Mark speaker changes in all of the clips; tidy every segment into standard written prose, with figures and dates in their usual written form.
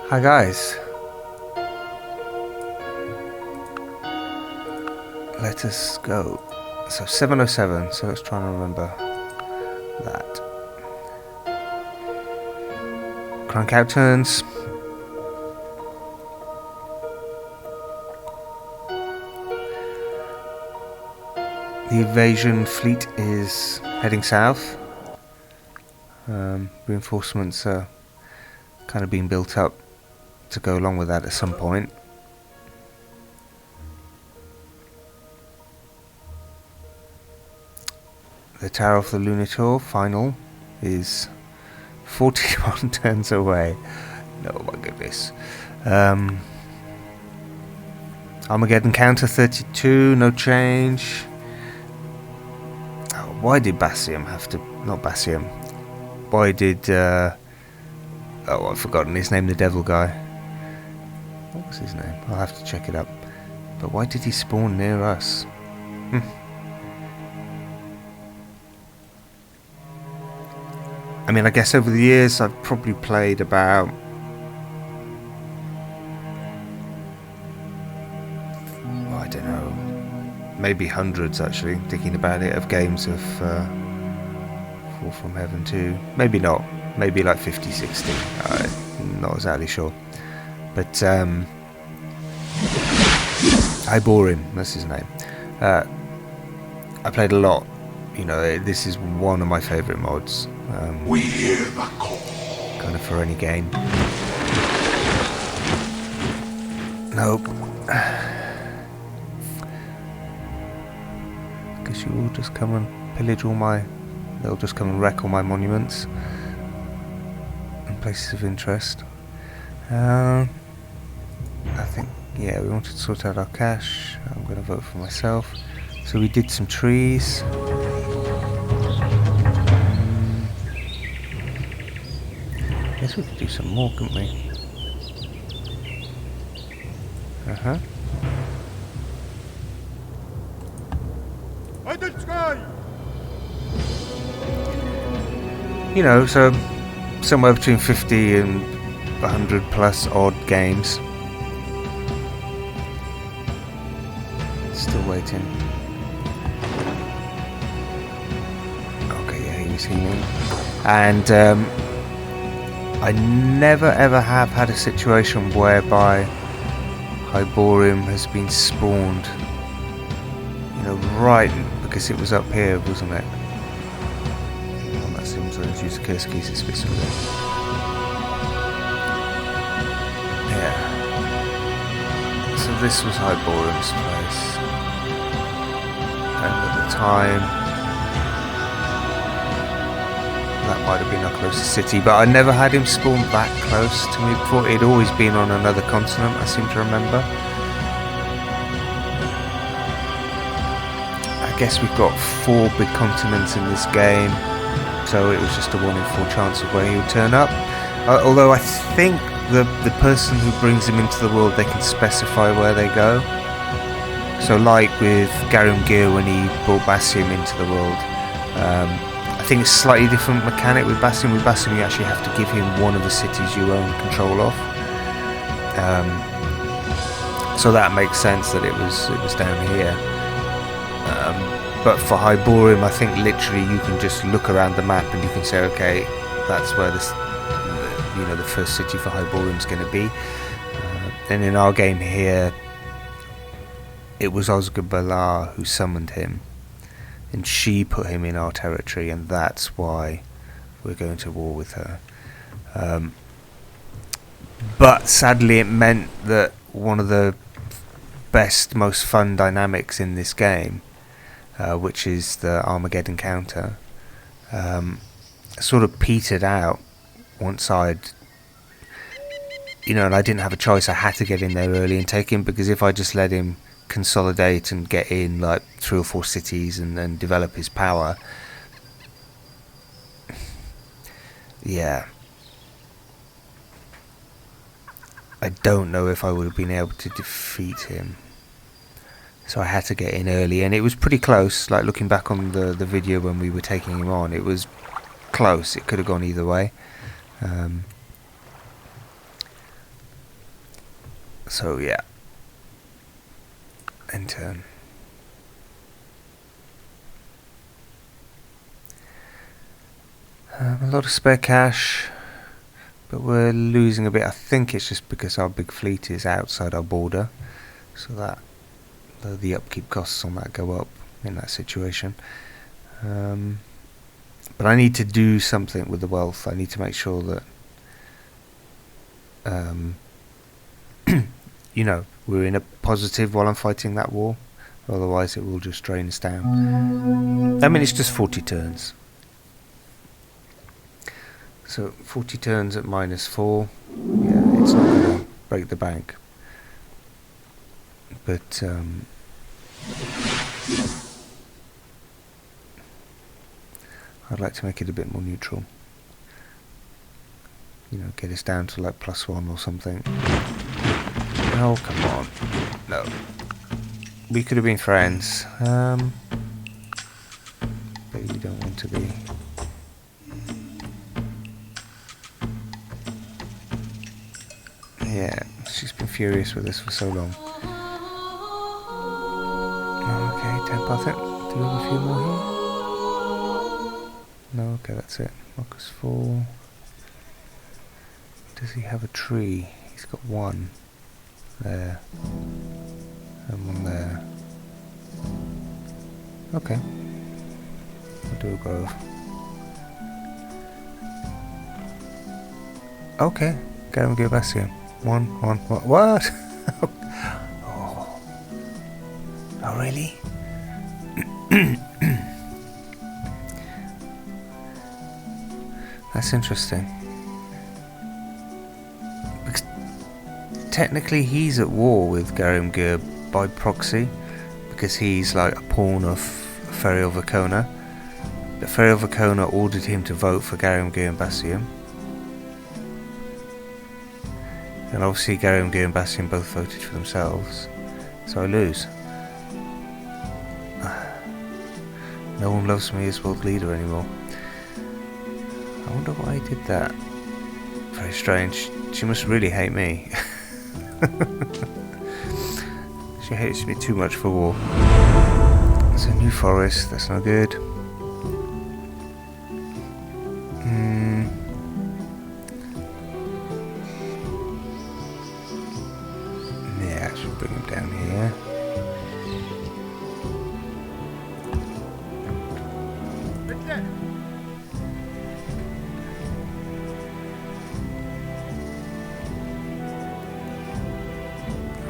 Speaker 1: Hi guys, let us go. So 707, so let's try and remember that. Crank out turns. The invasion fleet is heading south. Reinforcements are kind of being built up to go along with that at some point. The Tower of the Lunator final is 41 turns away. Oh my goodness. Armageddon counter 32, no change. Oh, why did Bassium have to... Not Bassium. Why did... oh, I've forgotten his name, the devil guy. What was his name? I'll have to check it up. But why did he spawn near us? I mean, I guess over the years I've probably played about... I don't know, maybe hundreds actually, thinking about it, of games of Fall from Heaven 2. Maybe not, maybe like 50, 60, I'm not exactly sure. But Iborim, that's his name. I played a lot, you know, this is one of my favourite mods.
Speaker 2: We hear the call.
Speaker 1: Kind of for any game. Nope. Guess you will just come and pillage all my... They'll just come and wreck all my monuments and places of interest. I think, yeah, we wanted to sort out our cash. I'm going to vote for myself. So we did some trees. I guess we could do some more, couldn't we? You know, so somewhere between 50 and 100 plus odd games. Still waiting. Okay, yeah, he was healing. And I never ever have had a situation whereby Hyborim has been spawned, you know, right, because it was up here, wasn't it? Well, that seems like it's used Kursky suspiciously. Yeah. So this was Hyborim's place. And at the time, that might have been our closest city, but I never had him spawn that close to me before. He'd always been on another continent, I seem to remember. I guess we've got 4 big continents in this game, so it was just a 1 in 4 chance of where he would turn up. Although I think the person who brings him into the world, they can specify where they go. So like with Garum Gear when he brought Bassium into the world, I think it's a slightly different mechanic with Bassium. With Bassium you actually have to give him one of the cities you own control of. So that makes sense that it was down here. But for Hyborim, I think literally you can just look around the map and you can say, okay, that's where this, you know, the first city for Hyborim's going to be. Then in our game here, it was Osgabella who summoned him, and she put him in our territory, and that's why we're going to war with her. But sadly it meant that one of the best, most fun dynamics in this game, which is the Armageddon counter, sort of petered out once I'd, you know, and I didn't have a choice. I had to get in there early and take him, because if I just let him consolidate and get in like 3 or 4 cities and develop his power, yeah, I don't know if I would have been able to defeat him. So I had to get in early, and it was pretty close. Like looking back on the video when we were taking him on, it was close. It could have gone either way. So yeah, end turn. A lot of spare cash, but we're losing a bit. I think it's just because our big fleet is outside our border, so that the upkeep costs on that go up in that situation. But I need to do something with the wealth. I need to make sure that you know, we're in a positive while I'm fighting that war. Otherwise it will just drain us down. I mean, it's just 40 turns. So 40 turns at -4. Yeah, it's not going to break the bank. But I'd like to make it a bit more neutral. You know, get us down to like +1 or something. Oh, come on. No. We could have been friends. But you don't want to be. Yeah, she's been furious with us for so long. Okay, 10 path it. Do we have a few more here? No, okay, that's it. Marcus 4. Does he have a tree? He's got one there. And one there. Okay. I'll do a grove. Okay. Garum Gerbasium. One. What? Oh. Oh, really? That's interesting. Because technically he's at war with Garum Gerb by proxy, because he's like a pawn of Ferio Vacona. But Ferio Vacona ordered him to vote for Garum Gerbasium. And obviously Garum and Bastian both voted for themselves, so I lose. No one loves me as world leader anymore. I wonder why I did that. Very strange. She must really hate me. She hates me too much for war. It's a new forest, that's no good. Yeah, I should bring him down here.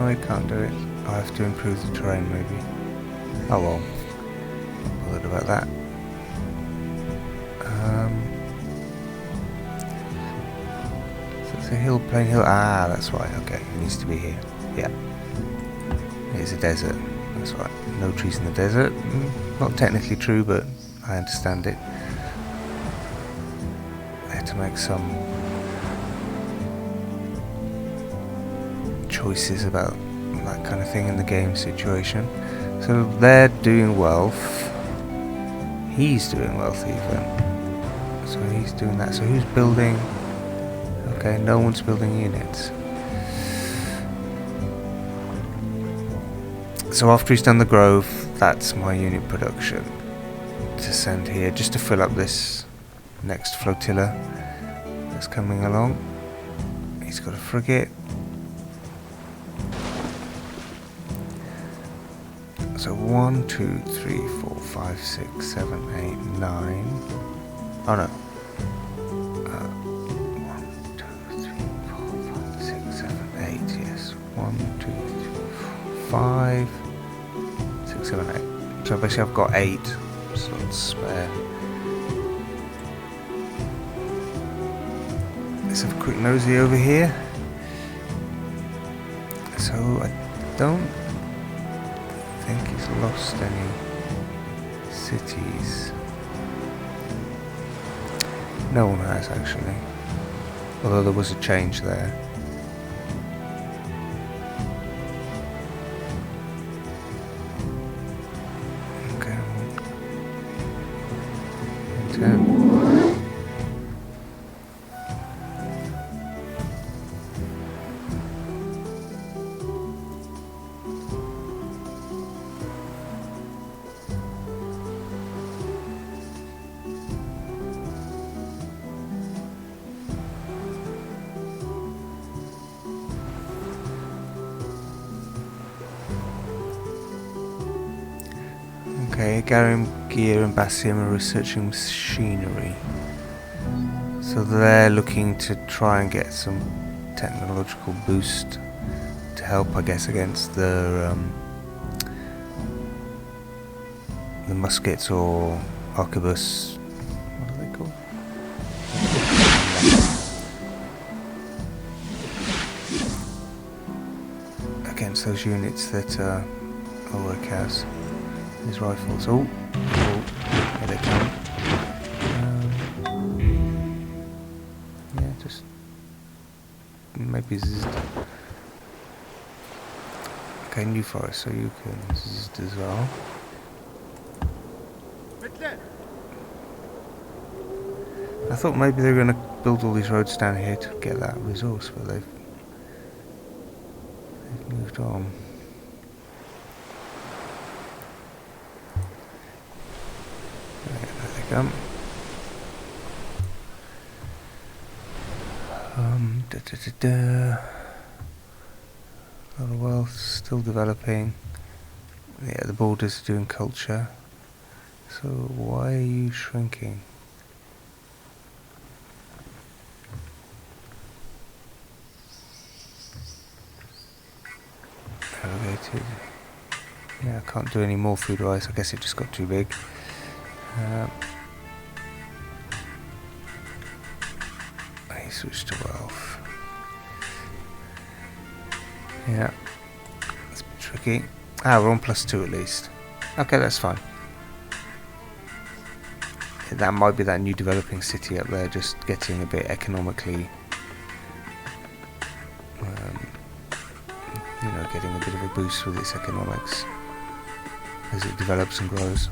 Speaker 1: Oh, I can't do it. I have to improve the terrain, maybe. Oh well. Not bothered about that. So it's a hill, plain hill. Ah, that's right. Okay, it needs to be here. Yeah. It's a desert. That's right. No trees in the desert. Not technically true, but I understand it. I had to make some choices about that kind of thing in the game situation. So they're doing wealth. He's doing wealth even. So he's doing that. So who's building? Okay, no one's building units. So after he's done the grove, that's my unit production to send here, just to fill up this next flotilla that's coming along. He's got a frigate. So 1, 2, 3, 4, 5, 6, 7, 8, 9. Oh no. 1, 2, 3, 4, 5, 6, 7, 8. Yes. 1, 2, 3, 4, 5, 6, 7, 8. So basically I've got 8 slots spare. Let's have a quick nosy over here. So I don't think he's lost any cities. No one has actually, although there was a change there. Okay. Okay, Garim, Gear and Basim are researching machinery. So they're looking to try and get some technological boost to help, I guess, against the muskets or arquebus. What are they called? Against those units that Ulrich has. His rifles. Oh, here they come. Yeah, just maybe zzz. Okay, New Forest, so you can zzz as well. I thought maybe they were going to build all these roads down here to get that resource, but they've moved on. There they come. A lot of wealth still developing. Yeah, the borders are doing culture. So why are you shrinking? Elevated. Yeah, I can't do any more food wise. I guess it just got too big. I switched to wealth. Yeah, that's a bit tricky. Ah, we're on +2 at least. Okay, that's fine. That might be that new developing city up there, just getting a bit economically, you know, getting a bit of a boost with its economics as it develops and grows.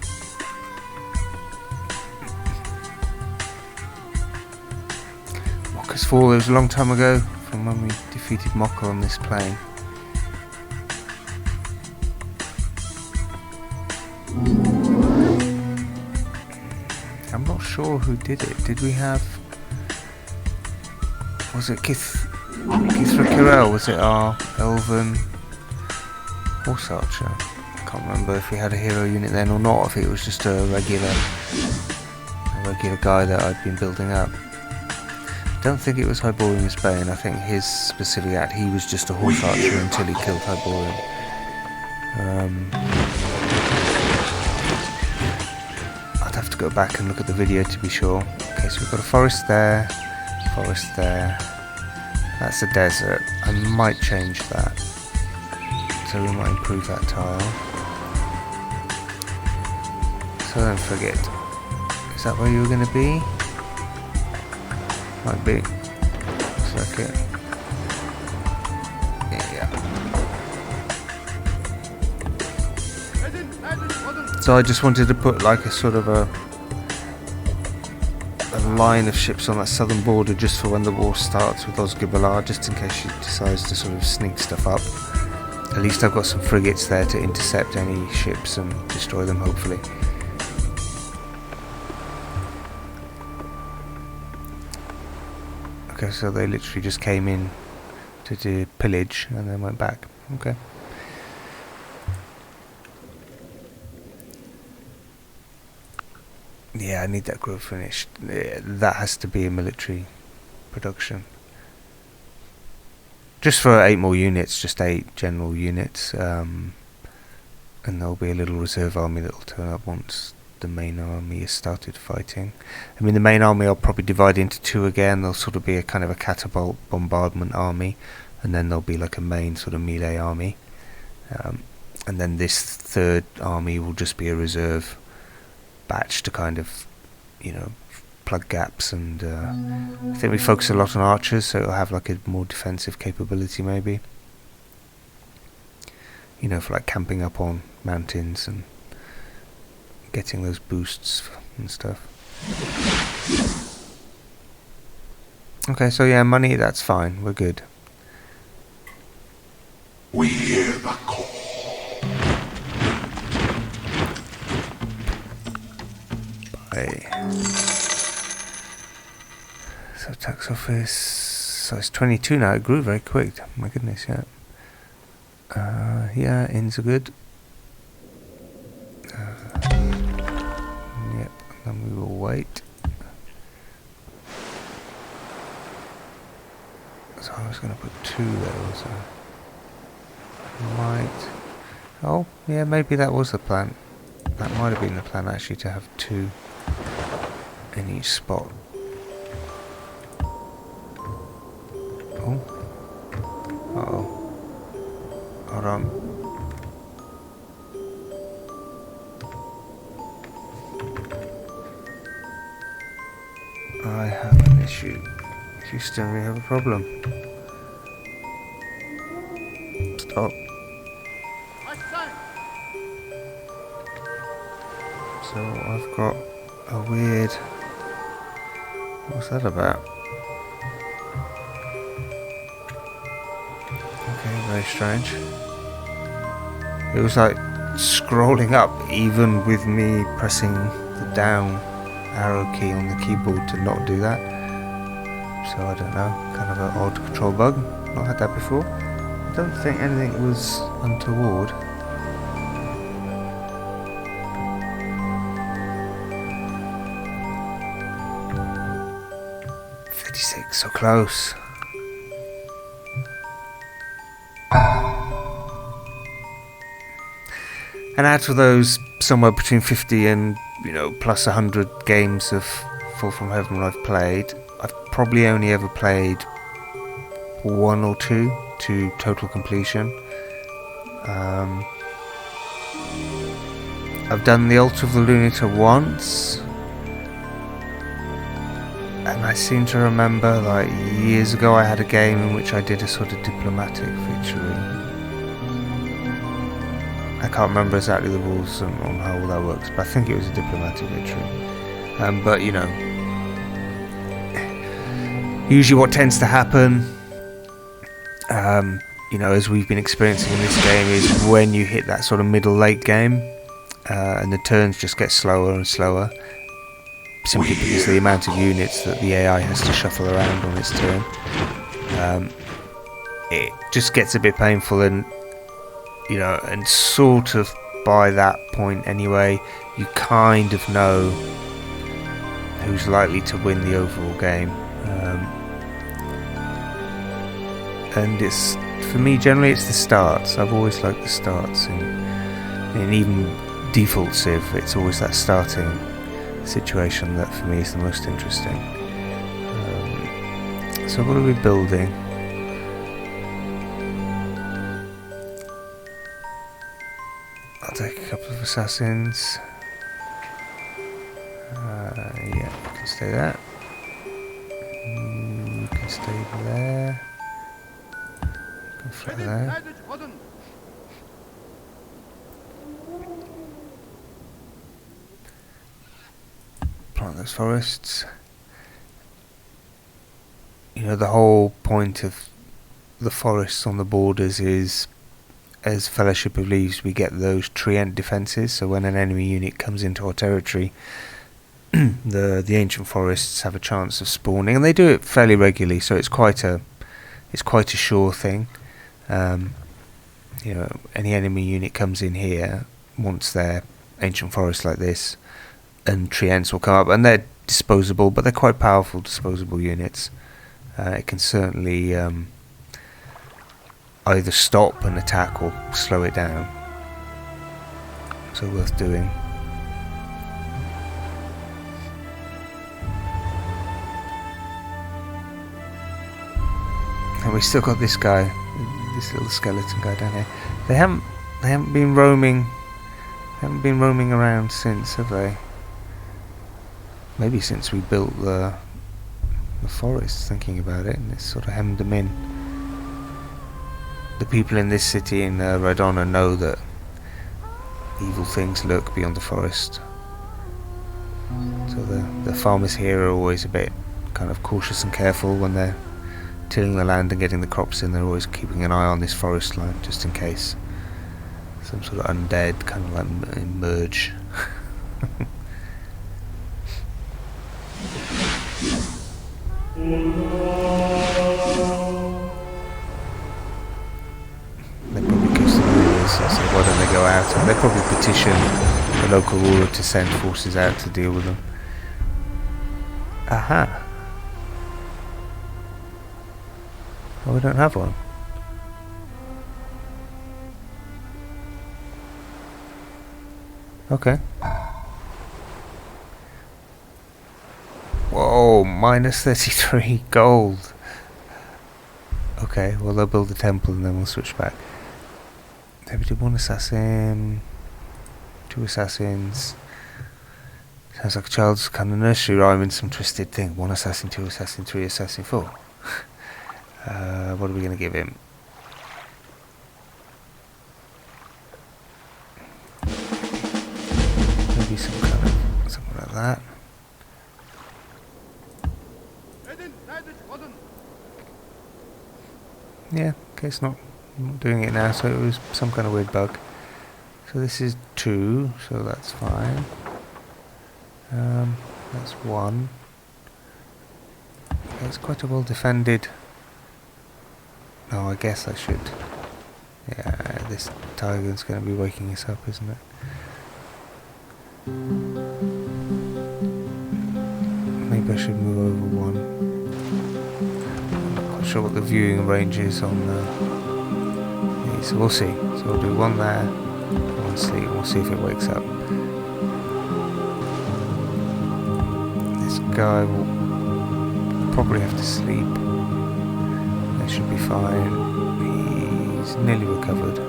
Speaker 1: Mokka's Fall, it was a long time ago from when we defeated Mokka on this plane. I'm not sure who did it. Did we have... Was it Kithra Kirel? Was it our Elven Horse Archer? I can't remember if we had a hero unit then or not, if it was just a regular guy that I'd been building up. I don't think it was Hyborian Spain. I think his specific act, he was just a Horse Archer until he killed Hyborian. I'd have to go back and look at the video to be sure. Okay, so we've got a forest there, that's a desert. I might change that, so we might improve that tile. So don't forget, is that where you were going to be? Might be. Looks like it. Yeah. So I just wanted to put like a sort of a line of ships on that southern border just for when the war starts with Osgabella, just in case she decides to sort of sneak stuff up. At least I've got some frigates there to intercept any ships and destroy them, hopefully. Okay, so they literally just came in to do pillage and then went back. Okay. Yeah, I need that growth finished. Yeah, that has to be a military production. Just for 8 more units, just 8 general units. And there'll be a little reserve army that'll turn up once the main army has started fighting. I mean, the main army I'll probably divide into 2 again. There'll sort of be a kind of a catapult bombardment army, and then there'll be like a main sort of melee army. And then this 3rd army will just be a reserve batch to kind of, you know, plug gaps, and I think we focus a lot on archers, so it'll have like a more defensive capability maybe, you know, for like camping up on mountains and getting those boosts and stuff. Okay, so yeah, money, that's fine, we're good.
Speaker 2: We hear the call.
Speaker 1: So tax office, so it's 22 now. It grew very quick. My goodness, yeah. Yeah, inns are good. And we will wait. So I was going to put 2 there also. Might. Oh, yeah, maybe that was the plan. That might have been the plan actually, to have 2 in each spot. Oh. Uh-oh. Hold on. I have an issue. Houston, we have a problem. Stop. So I've got a weird... What's that about? Okay, very strange. It was like scrolling up even with me pressing the down arrow key on the keyboard to not do that. So I don't know, kind of an odd control bug. Not had that before. I don't think anything was untoward. So close. And out of those somewhere between 50 and, plus 100 games of Fall From Heaven I've played, I've probably only ever played 1 or 2 to total completion. I've done the Altar of the Lunator once. And I seem to remember, like, years ago I had a game in which I did a sort of diplomatic victory. I can't remember exactly the rules on how all that works, but I think it was a diplomatic victory. But, usually what tends to happen, as we've been experiencing in this game, is when you hit that sort of middle-late game, and the turns just get slower and slower, simply because of the amount of units that the AI has to shuffle around on its turn. It just gets a bit painful, and and sort of by that point anyway, you kind of know who's likely to win the overall game. And it's, for me, generally it's the starts. I've always liked the starts, and even default Civ, it's always that starting situation that for me is the most interesting. So what are we building? I'll take a couple of assassins. Yeah, you can stay there. You can stay there. You can fly there. Plant those forests. The whole point of the forests on the borders is, as Fellowship of Leaves, we get those treant defences, so when an enemy unit comes into our territory, the ancient forests have a chance of spawning, and they do it fairly regularly, so it's quite a sure thing. Any enemy unit comes in here, wants their ancient forest like this, and treants will come up, and they're disposable, but they're quite powerful disposable units. It can certainly either stop an attack or slow it down. So worth doing. And we still got this guy, this little skeleton guy down here. They haven't been roaming around since, have they? Maybe since we built the forest, thinking about it, and it's sort of hemmed them in. The people in this city in Radonna know that evil things lurk beyond the forest. So the farmers here are always a bit kind of cautious and careful when they're tilling the land and getting the crops in. They're always keeping an eye on this forest line, just in case some sort of undead kind of like emerge. They probably kiss the rulers and say, why don't they go out? And they probably petition the local ruler to send forces out to deal with them. Aha. Oh, we don't have one. Okay. Whoa, minus 33 gold. Okay, well they'll build a temple and then we'll switch back. Maybe do one assassin, 2 assassins. Sounds like a child's kind of nursery rhyme in some twisted thing. 1 assassin, 2 assassin, 3 assassin, 4. What are we going to give him? Maybe some kind of something like that. Yeah, okay, it's not doing it now, so it was some kind of weird bug. So this is 2, so that's fine. That's 1. Okay, it's quite a well defended. Oh, I guess I should. Yeah, this tiger's going to be waking us up, isn't it? Maybe I should move over 1. I'm not quite sure what the viewing range is on these, so we'll see. So we'll do 1 there, 1 sleep, we'll see if it wakes up. This guy will probably have to sleep. That should be fine. He's nearly recovered.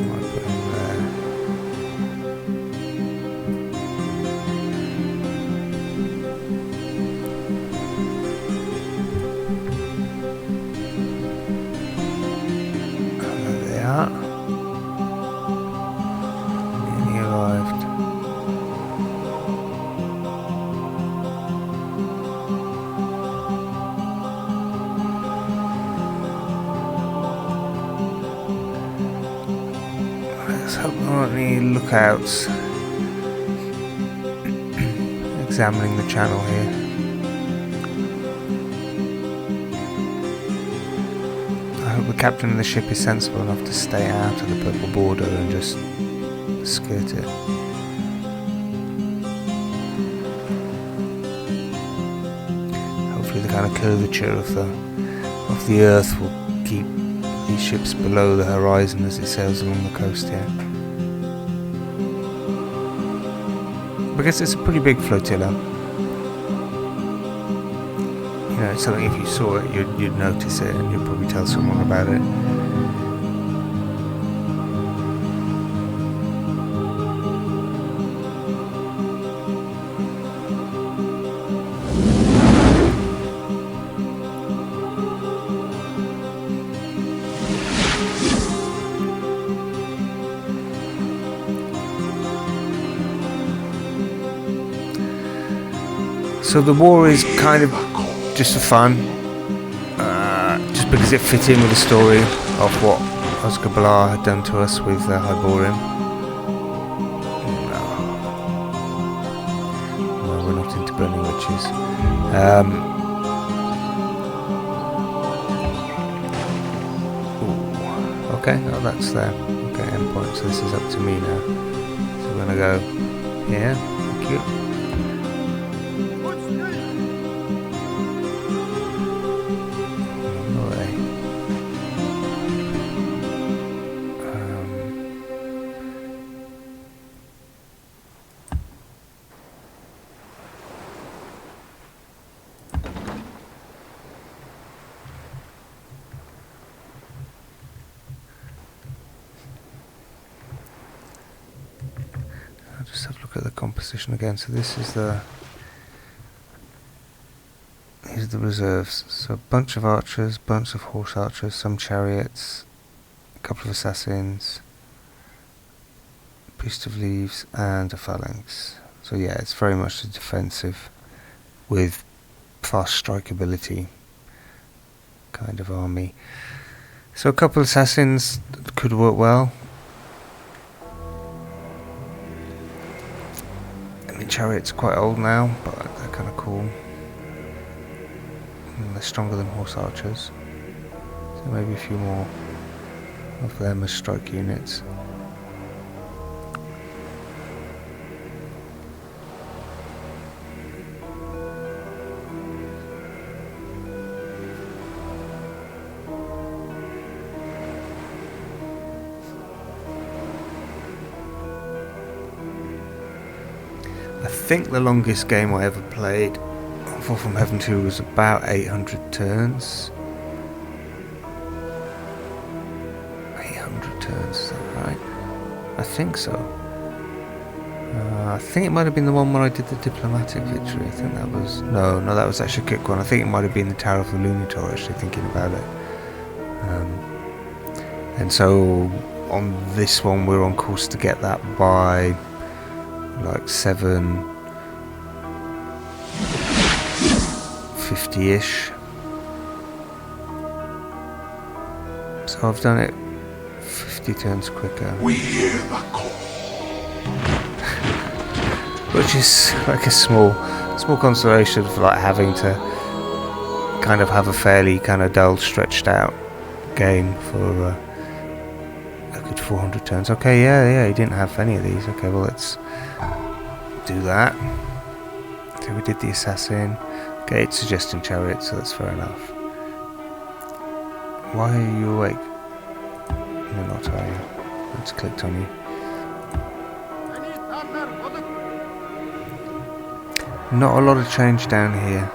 Speaker 1: Might put him there. There they are. Nearly arrived. Let's hope there aren't any lookouts examining the channel here. I hope the captain of the ship is sensible enough to stay out of the purple border and just skirt it. Hopefully the kind of curvature of the earth will keep these ships below the horizon as it sails along the coast here. Because it's a pretty big flotilla. You know, it's something if you saw it, you'd notice it and you'd probably tell someone about it. So the war is kind of just for fun, just because it fit in with the story of what Osgabella had done to us with Hyborim. No, we're not into burning witches. Ooh, okay, oh that's there. Okay, endpoint, so this is up to me now. So we're gonna go here, thank you. Just have a look at the composition again. So this is these are the reserves. So a bunch of archers, bunch of horse archers, some chariots, a couple of assassins, beast of leaves, and a phalanx. So yeah, it's very much a defensive with fast strike ability kind of army. So a couple of assassins could work well. Chariot's quite old now, but they're kind of cool. And they're stronger than horse archers, so maybe a few more. of them as strike units. I think the longest game I ever played on Fall from Heaven 2 was about 800 turns. 800 turns, is that right? I think so. I think it might have been the one where I did the diplomatic victory. I think that was... No, that was actually a quick one. I think it might have been the Tower of the Lunator, actually, thinking about it. And so on this one we're on course to get that by like 750-ish. So I've done it 50 turns quicker.
Speaker 2: We hear the call.
Speaker 1: Which is like a small consolation for like having to kind of have a fairly kind of dull, stretched out game for a good 400 turns. Okay, yeah, he didn't have any of these. Okay, well let's do that. So we did the assassin. Okay, it's suggesting chariot, so that's fair enough. Why are you awake? You're not, are you? It's clicked on you. Not a lot of change down here.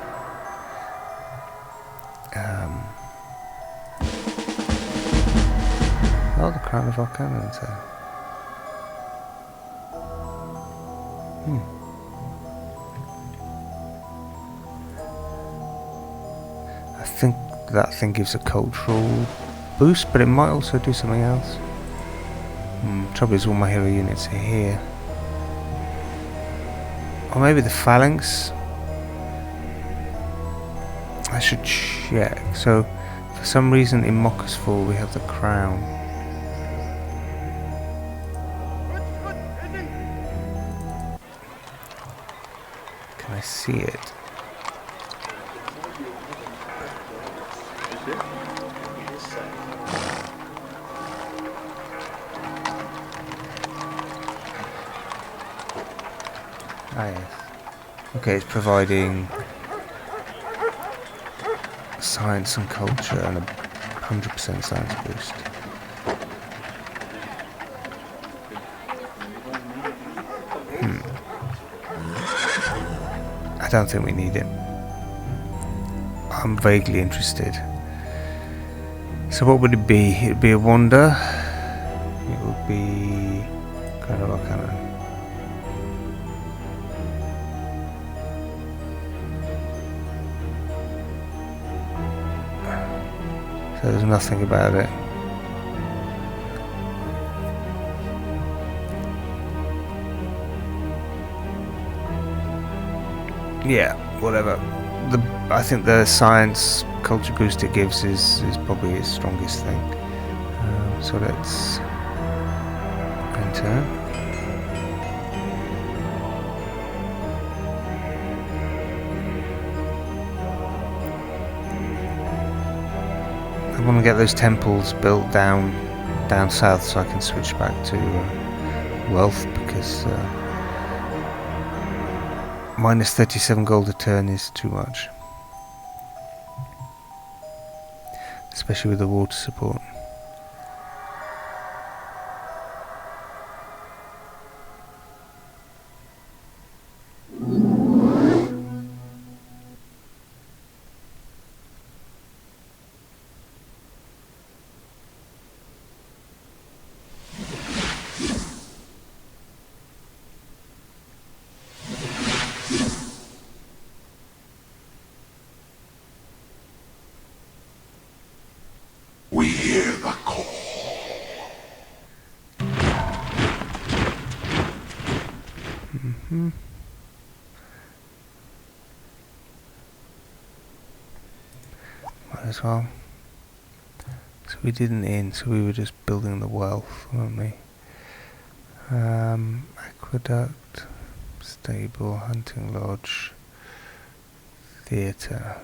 Speaker 1: Oh, the crown of our cannons there. I think that thing gives a cultural boost, but it might also do something else. Trouble is all my hero units are here. Or maybe the phalanx. I should check. So, for some reason in Mocker's Fall we have the crown. Can I see it? Ah, yes. Okay, it's providing science and culture and a 100% science boost. I don't think we need it. I'm vaguely interested. So what would it be? It would be a wonder. It would be kind of arcana. So there's nothing about it. Yeah, whatever. I think the science culture boost it gives is probably its strongest thing. So let's enter. I want to get those temples built down south so I can switch back to wealth, because minus 37 gold a turn is too much, especially with the water support.
Speaker 2: We hear the call. Might as well. So we did an inn, so we were just building the wealth, weren't we? Aqueduct, stable, hunting lodge, theatre.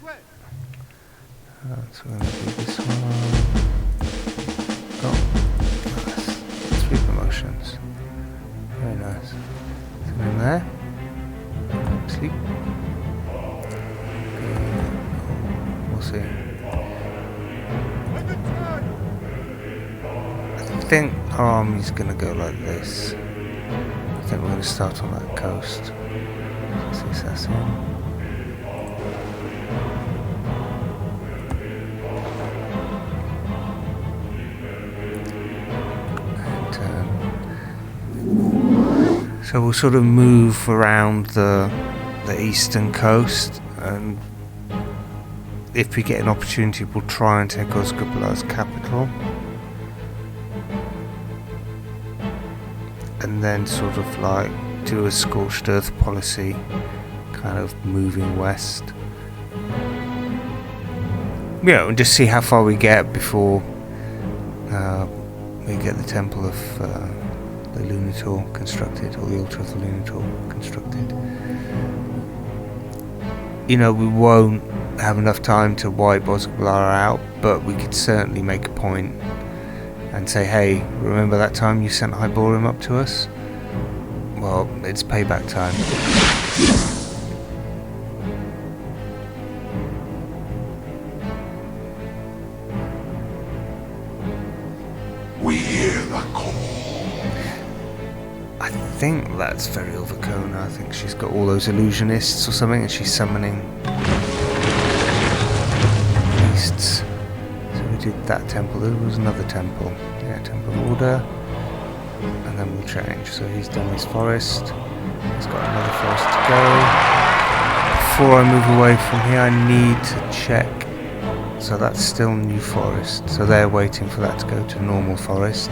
Speaker 2: So we're going to do this one. Oh, nice. 3 promotions. Very nice. So in there. Sleep. We'll see. I think our army's going to go like this. I think we're going to start on that coast. Let's assassin. So we'll sort of move around the eastern coast, and if we get an opportunity we'll try and take Osgabella's capital, and then sort of like do a scorched earth policy, kind of moving west. Yeah, and just see how far we get before we get the temple of the Lunator constructed, or the altar of the Lunator constructed. You know, we won't have enough time to wipe Osgabella out, but we could certainly make a point and say, hey, remember that time you sent Hyborim up to us? Well, it's payback time.
Speaker 3: We hear the call.
Speaker 2: I think that's very Overkona. I think she's got all those illusionists or something, and she's summoning beasts. So we did that temple. There was another temple. Yeah, Temple of Order. And then we'll change. So he's done his forest. He's got another forest to go. Before I move away from here, I need to check. So that's still New Forest. So they're waiting for that to go to Normal Forest.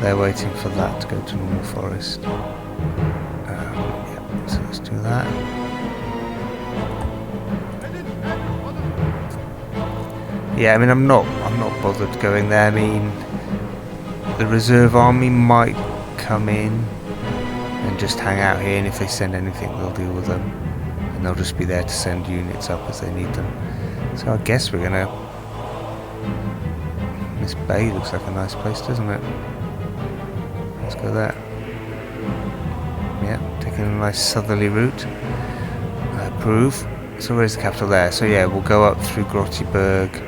Speaker 2: They're waiting for that to go to Normal Forest. Yeah, so let's do that. Yeah, I mean, I'm not bothered going there. I mean, the reserve army might come in and just hang out here, and if they send anything, they'll deal with them, and they'll just be there to send units up as they need them. So I guess we're gonna. This bay looks like a nice place, doesn't it? Let's go there. Yeah, taking a nice southerly route. I approve. So where's the capital there? So yeah, we'll go up through Grottiberg,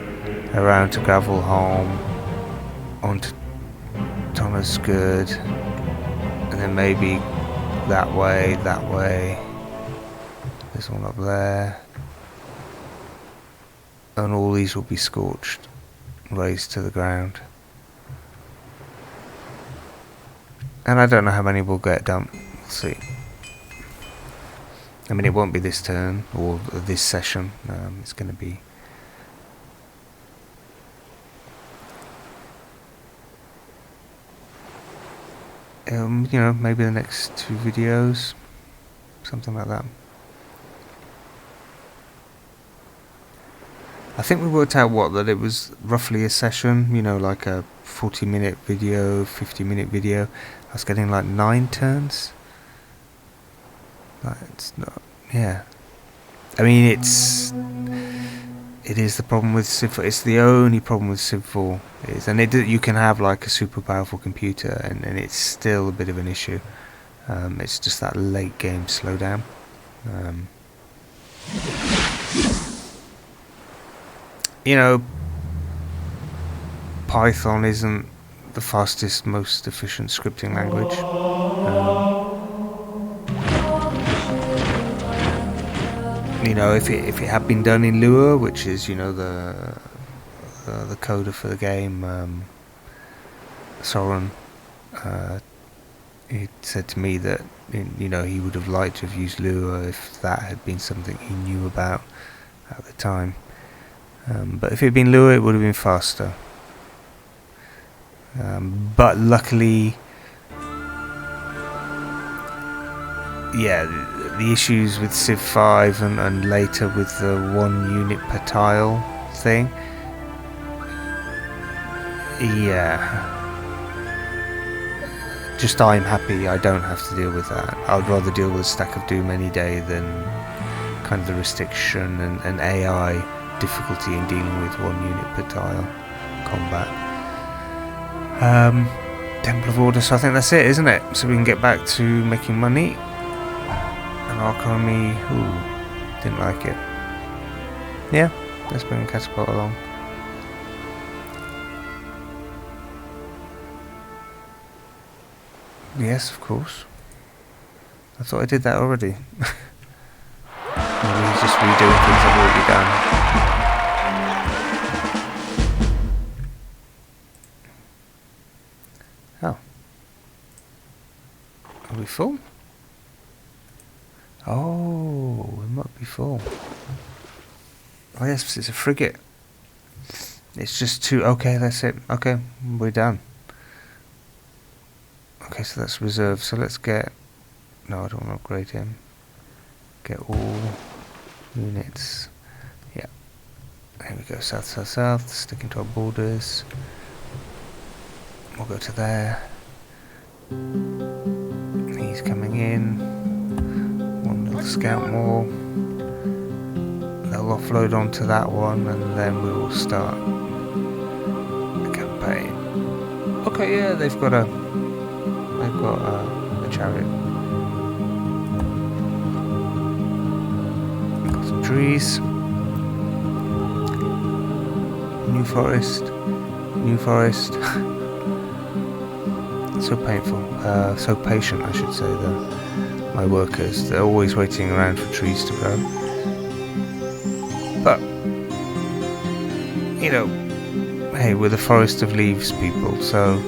Speaker 2: around to Gravelholm, onto Tonnersgurd, and then maybe that way. There's one up there. And all these will be scorched, razed to the ground. And I don't know how many we'll get done. We'll see. I mean, it won't be this turn or this session. It's going to be. You know, maybe the next 2 videos, something like that. I think we worked out that it was roughly a session, you know, like a 40-minute video, 50-minute video. I was getting like 9 turns. Like, it's not, yeah. I mean, it is the problem with Civ 4. It's the only problem with Civ 4 is, and you can have like a super powerful computer, and it's still a bit of an issue. It's just that late game slowdown. You know, Python isn't the fastest, most efficient scripting language. You know, if it had been done in Lua, which is, you know, the coder for the game, Soren, he said to me that, you know, he would have liked to have used Lua if that had been something he knew about at the time. But if it had been Lua, it would have been faster. But luckily, yeah, the issues with Civ 5 and later with the 1 unit per tile thing, yeah, just I'm happy I don't have to deal with that. I'd rather deal with a stack of Doom any day than kind of the restriction and AI difficulty in dealing with one unit per tile combat. Temple of Order, so I think that's it, isn't it? So we can get back to making money. And our economy, ooh, didn't like it. Yeah, let's bring a catapult along. Yes, of course. I thought I did that already. Maybe he's just redoing things I've already done. Oh. Are we full? Oh, we might be full. Oh yes, it's a frigate. It's just two. Okay, that's it. Okay, we're done. Okay, so that's reserved. So let's get... No, I don't want to upgrade him. Get all units. Yeah. There we go. South, south, south. Sticking to our borders. We'll go to there. He's coming in. One little scout more. They'll offload onto that one, and then we will start the campaign. Okay, yeah, they've got a chariot. Got some trees. New forest. New forest. So painful. So patient, I should say. My workers, they're always waiting around for trees to grow. But you know, hey, we're the forest of leaves people, so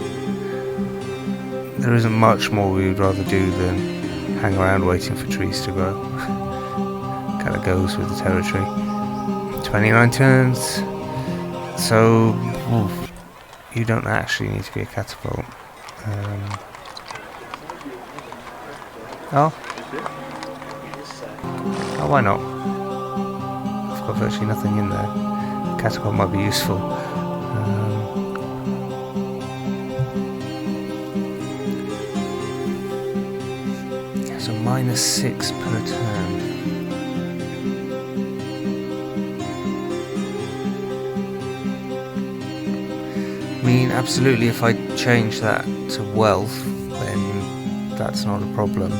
Speaker 2: there isn't much more we would rather do than hang around waiting for trees to grow. Kind of goes with the territory. 29 turns. So oof, you don't actually need to be a catapult. Oh, why not? I've got virtually nothing in there. Catapult might be useful. So -6 per turn. I mean, absolutely, if I change that to wealth, then that's not a problem.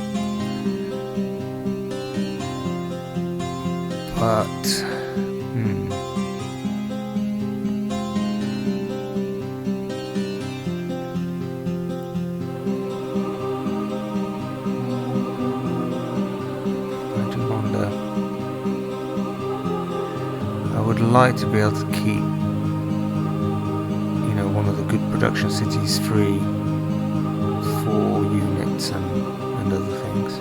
Speaker 2: But, I do wonder. I would like to be able to keep, you know, one of the good production cities free for units and other things.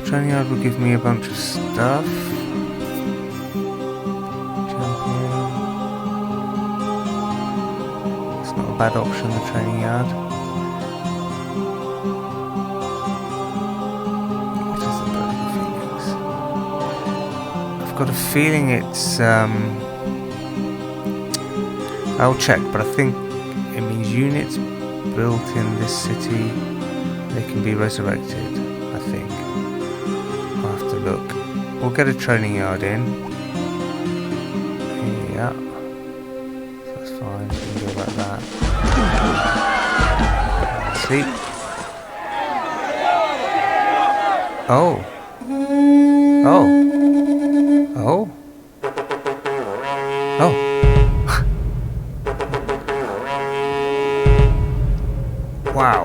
Speaker 2: Training yard will give me a bunch of stuff. Champion. It's not a bad option, the training yard. What is the Burning Phoenix? I've got a feeling it's I'll check, but I think it means units built in this city, they can be resurrected, I think. I'll have to look. We'll get a training yard in. Yeah. That's fine, so we can go like that. See? Oh. Oh. Oh. Oh. Wow.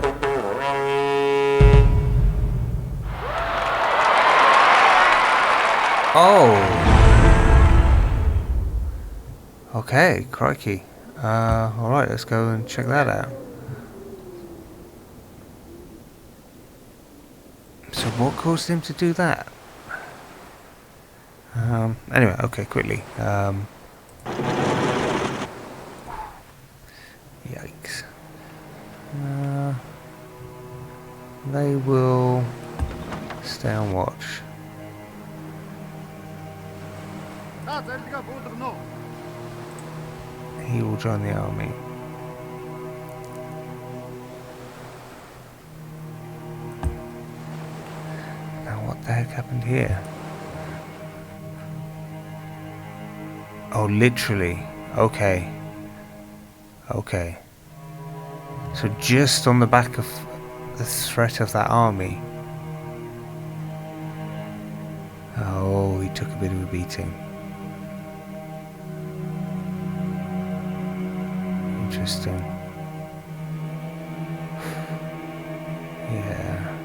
Speaker 2: Oh. Okay, crikey. Alright, let's go and check that out. So what caused him to do that? Anyway, okay, quickly. Yikes. They will Stay on watch. He will join the army. Now what the heck happened here? Oh, literally. Okay. Okay. So just on the back of the threat of that army. Oh, he took a bit of a beating. Interesting. Yeah.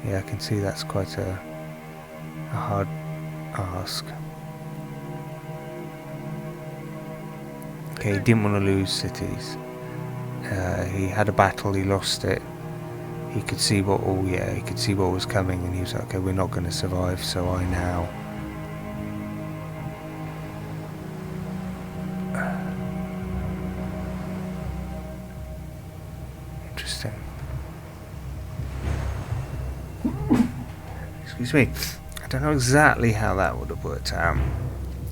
Speaker 2: Yeah, I can see that's quite a hard ask. Okay, he didn't want to lose cities. He had a battle, he lost it. He could see what, he could see what was coming, and he was like, okay, we're not going to survive, so I now... Interesting. Excuse me. I don't know exactly how that would have worked out.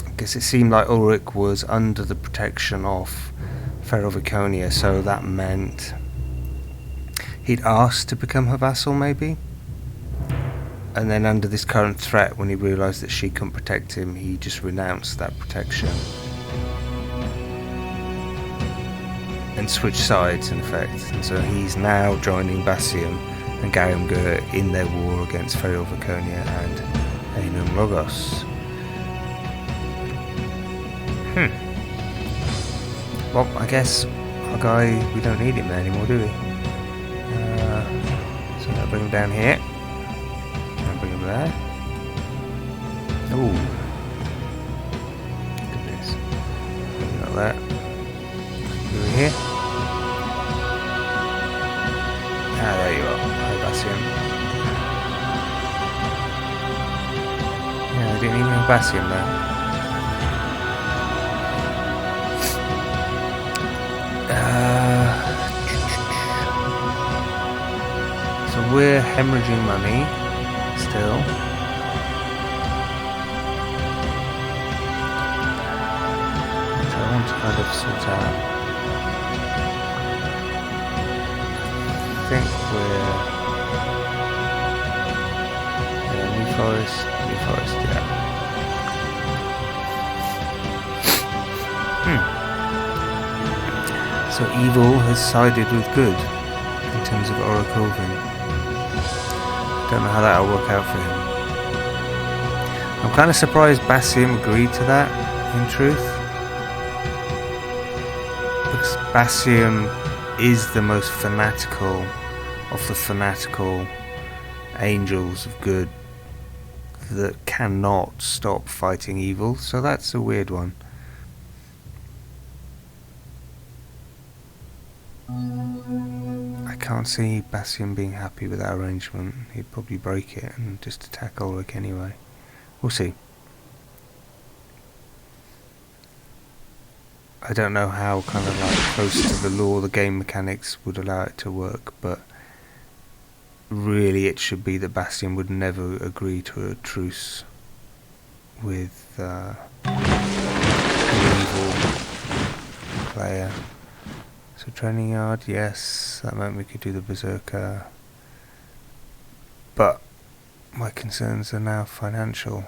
Speaker 2: Because it seemed like Ulrich was under the protection of Feroviconia, so that meant he'd asked to become her vassal, maybe? And then under this current threat, when he realised that she couldn't protect him, he just renounced that protection. And switched sides, in effect. And so he's now joining Basium and Garimgur in their war against Feroviconia and Ainum Logos. Well, I guess our guy, we don't need him there anymore, do we? So I'll bring him down here. I'll bring him there. Ooh. Goodness. Not that. Over here. Ah, there you are. Hi, Basium. Yeah, I didn't even have Basium there. So we're hemorrhaging money still. Which I want to kind of sort out. I think we're... Yeah, New Forest, yeah. So evil has sided with good in terms of Orokovin. Don't know how that'll work out for him. I'm kind of surprised Basium agreed to that, in truth. Because Basium is the most fanatical of the fanatical angels of good that cannot stop fighting evil, so that's a weird one. I can't see Basium being happy with that arrangement. He'd probably break it and just attack Ulrich anyway. We'll see. I don't know how kind of like close to the law the game mechanics would allow it to work, but really it should be that Basium would never agree to a truce with an evil player. So training yard, yes, that meant we could do the Berserker. But my concerns are now financial.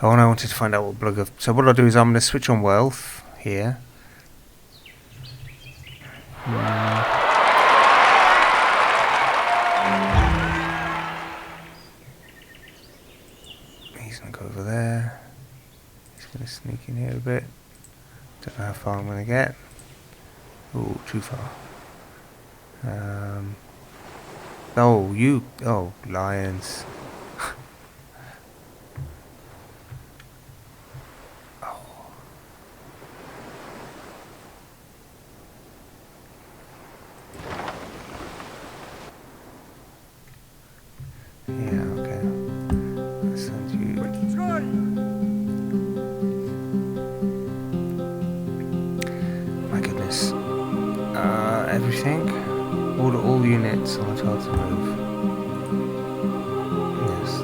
Speaker 2: Oh, and I wanted to find out what Blugger... So what I'll do is I'm going to switch on wealth here. He's going to go over there. He's going to sneak in here a bit. Don't know how far I'm going to get. Oh, too far. Oh, lions. Oh. Yeah, okay. Let's send you. My goodness. Everything. Order all units on the target move. Yes.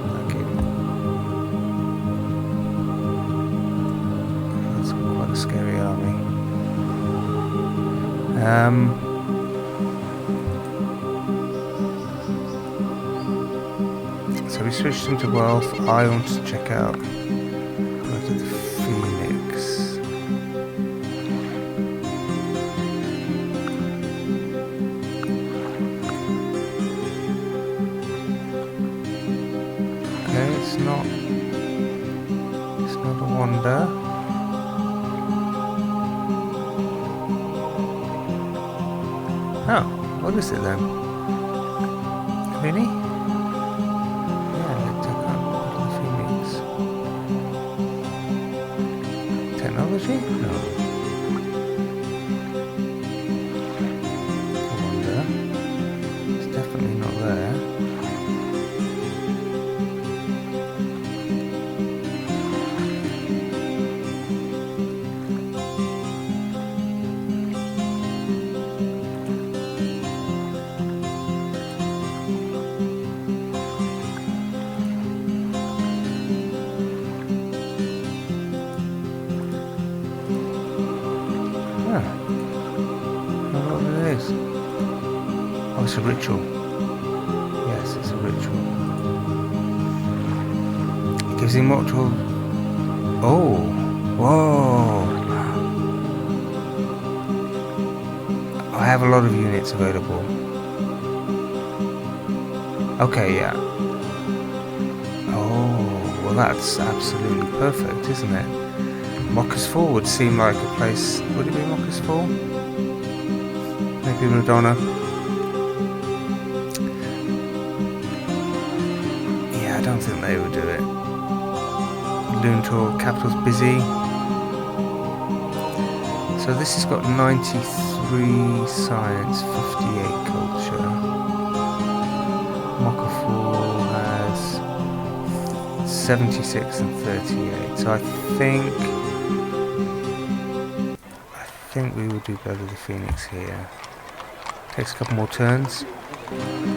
Speaker 2: So we switched him to wealth. I want to check out Blood of the Phoenix. Okay, it's not a wonder. Oh, what is it then? Really? Yeah, take out the Phoenix. Technology? No. I wonder. It's definitely not there. Oh, it's a ritual. Yes, it's a ritual. It gives immortal... Oh! Whoa! I have a lot of units available. Okay, yeah. Oh, well that's absolutely perfect, isn't it? Mockers 4 would seem like a place... Would it be Mockers 4? Maybe Madonna. Yeah, I don't think they would do it. Luntor, capital's busy. So this has got 93 science, 58 culture. Mocker 4 has 76 and 38. So I think we will do Blood of the Phoenix here. Takes a couple more turns,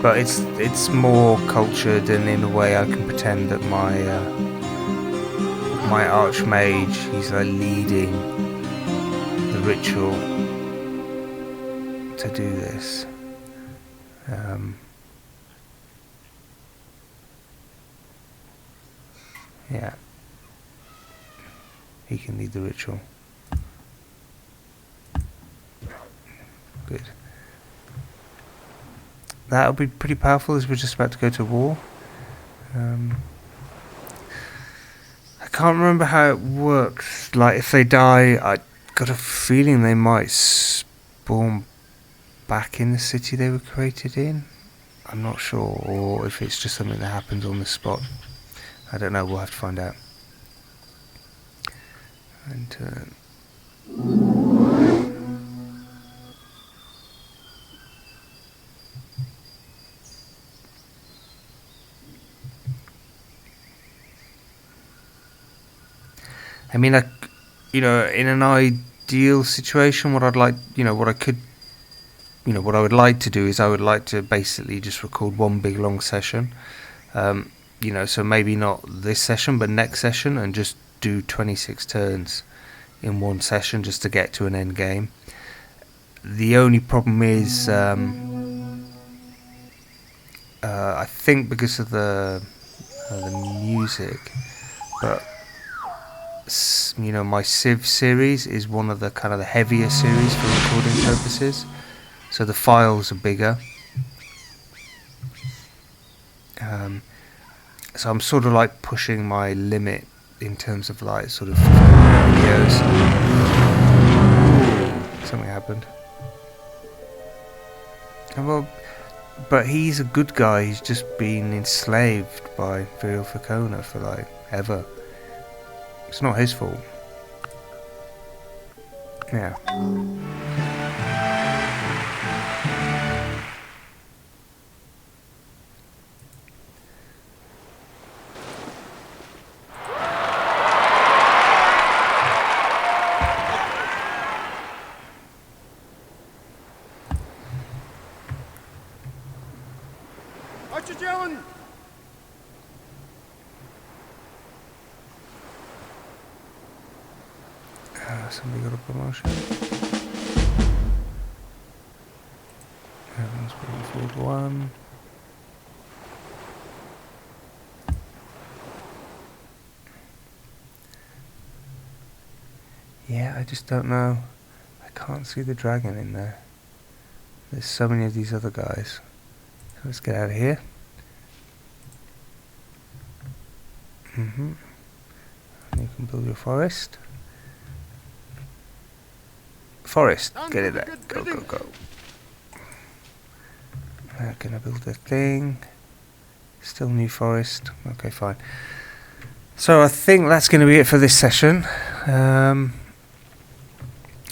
Speaker 2: but it's more cultured, and in a way I can pretend that my archmage, he's like leading the ritual to do this. Yeah, he can lead the ritual. Good. That'll be pretty powerful as we're just about to go to war. I can't remember how it works. Like, if they die, I got a feeling they might spawn back in the city they were created in. I'm not sure, or if it's just something that happens on the spot. I don't know, we'll have to find out. And I mean, in an ideal situation, what I would like to do is I would like to basically just record one big long session. So maybe not this session, but next session, and just do 26 turns in one session just to get to an end game. The only problem is, I think because of the music, but my Civ series is one of the kind of the heavier series for recording purposes, so the files are bigger. So I'm sort of like pushing my limit in terms of like sort of videos. Something happened. Well, but he's a good guy. He's just been enslaved by Virial Facona for like ever. It's not his fault. Yeah.
Speaker 4: What you doing?
Speaker 2: Somebody got a promotion. Everyone's bringing forward one. Yeah, I just don't know. I can't see the dragon in there. There's so many of these other guys. So let's get out of here. You can build your forest. Forest, get it there. Go, go, go. Gonna build a thing. Still new forest. Okay, fine. So I think that's going to be it for this session.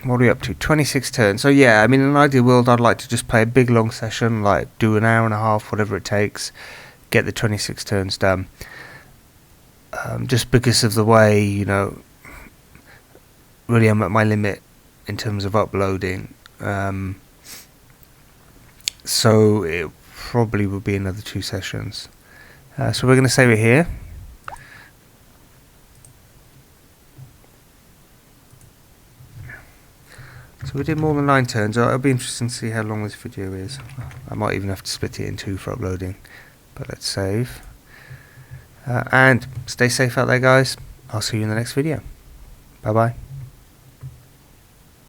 Speaker 2: What are we up to? 26 turns. So yeah, I mean, in an ideal world, I'd like to just play a big long session, like do an hour and a half, whatever it takes, get the 26 turns done. Just because of the way, you know, really I'm at my limit in terms of uploading. So it probably will be another 2 sessions. So we're going to save it here. So we did more than 9 turns. It'll be interesting to see how long this video is. I might even have to split it in 2 for uploading. But let's save. And stay safe out there, guys. I'll see you in the next video. Bye bye.